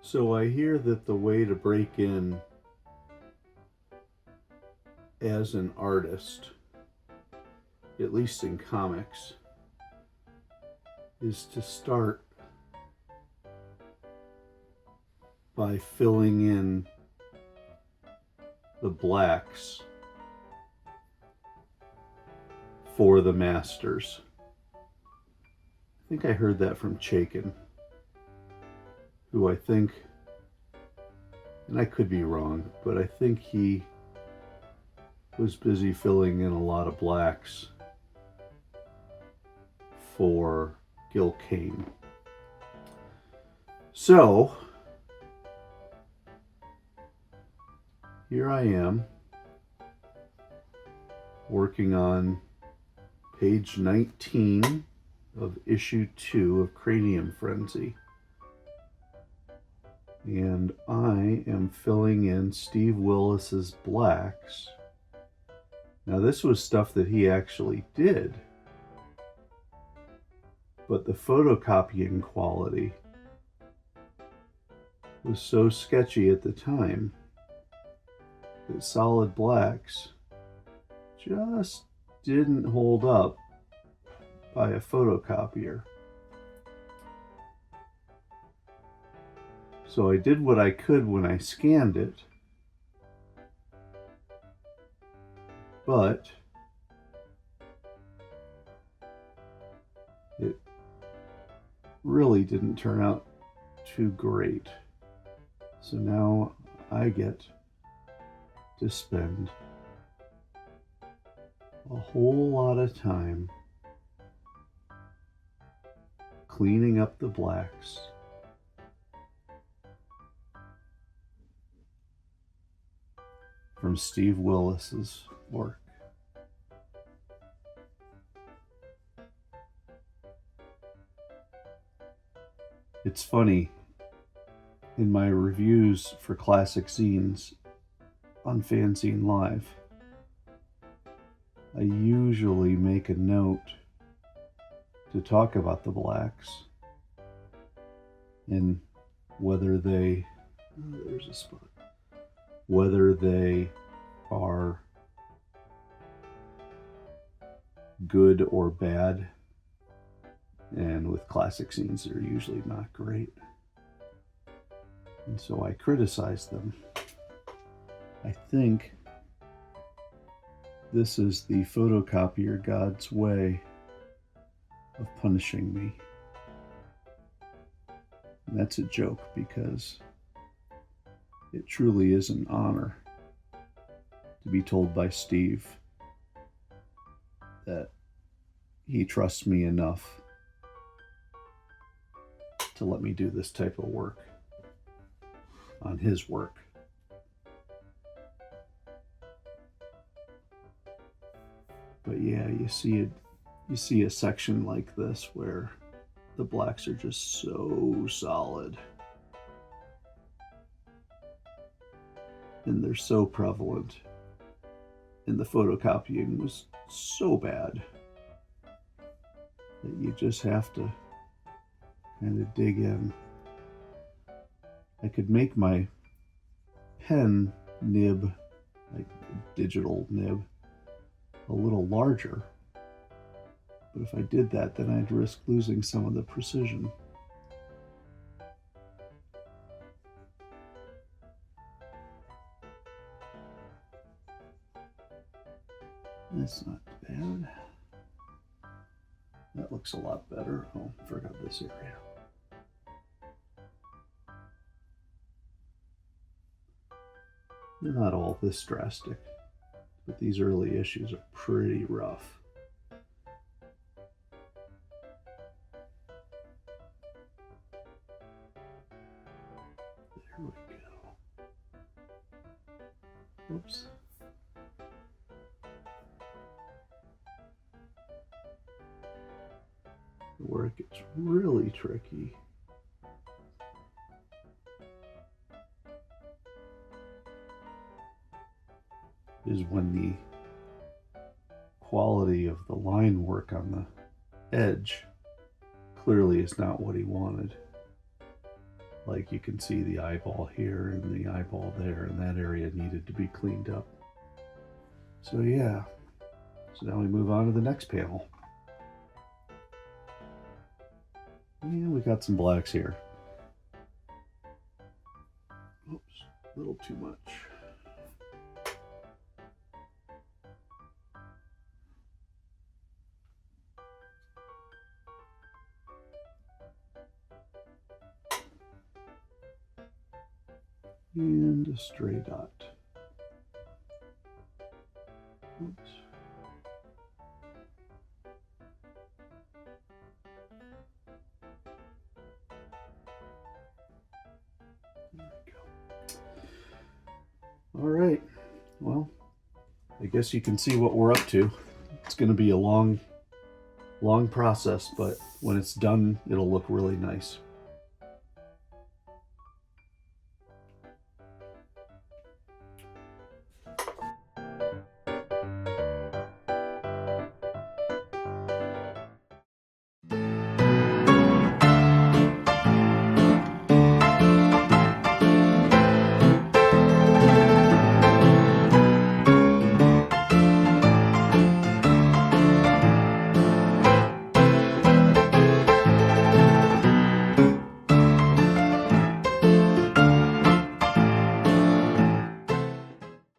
So I hear that the way to break in as an artist, at least in comics, is to start by filling in the blacks for the masters. I think I heard that from Chaikin, who I think, and I could be wrong, but I think he was busy filling in a lot of blacks for Gil Kane. So here I am working on page 19 of issue 2 of Cranium Frenzy. And I am filling in Steve Willis's blacks. Now this was stuff that he actually did, but the photocopying quality was so sketchy at the time that solid blacks just didn't hold up by a photocopier. So I did what I could when I scanned it, but it really didn't turn out too great. So now I get to spend a whole lot of time cleaning up the blacks from Steve Willis's work. It's funny, in my reviews for classic zines on Fanzine Live, I usually make a note to talk about the blacks and whether they, there's a spot, whether they are good or bad. And with classic scenes, they're usually not great. And so I criticize them. I think this is the photocopier god's way of punishing me. And that's a joke because it truly is an honor to be told by Steve that he trusts me enough to let me do this type of work on his work. But yeah, you see a section like this where the blacks are just so solid. And they're so prevalent. And the photocopying was so bad that you just have to kind of dig in. I could make my pen nib, like digital nib, a little larger. But if I did that, then I'd risk losing some of the precision. That's not bad. That looks a lot better. Oh, forgot this area. They're not all this drastic, but these early issues are pretty rough. There we go. Oops. Where it gets really tricky is when the quality of the line work on the edge clearly is not what he wanted. Like you can see the eyeball here and the eyeball there, and that area needed to be cleaned up. So yeah, so now we move on to the next panel. And we got some blacks here. Oops, a little too much. And a stray dot. Oops. There we go. All right, well, I guess you can see what we're up to. It's going to be a long process, but when it's done, it'll look really nice.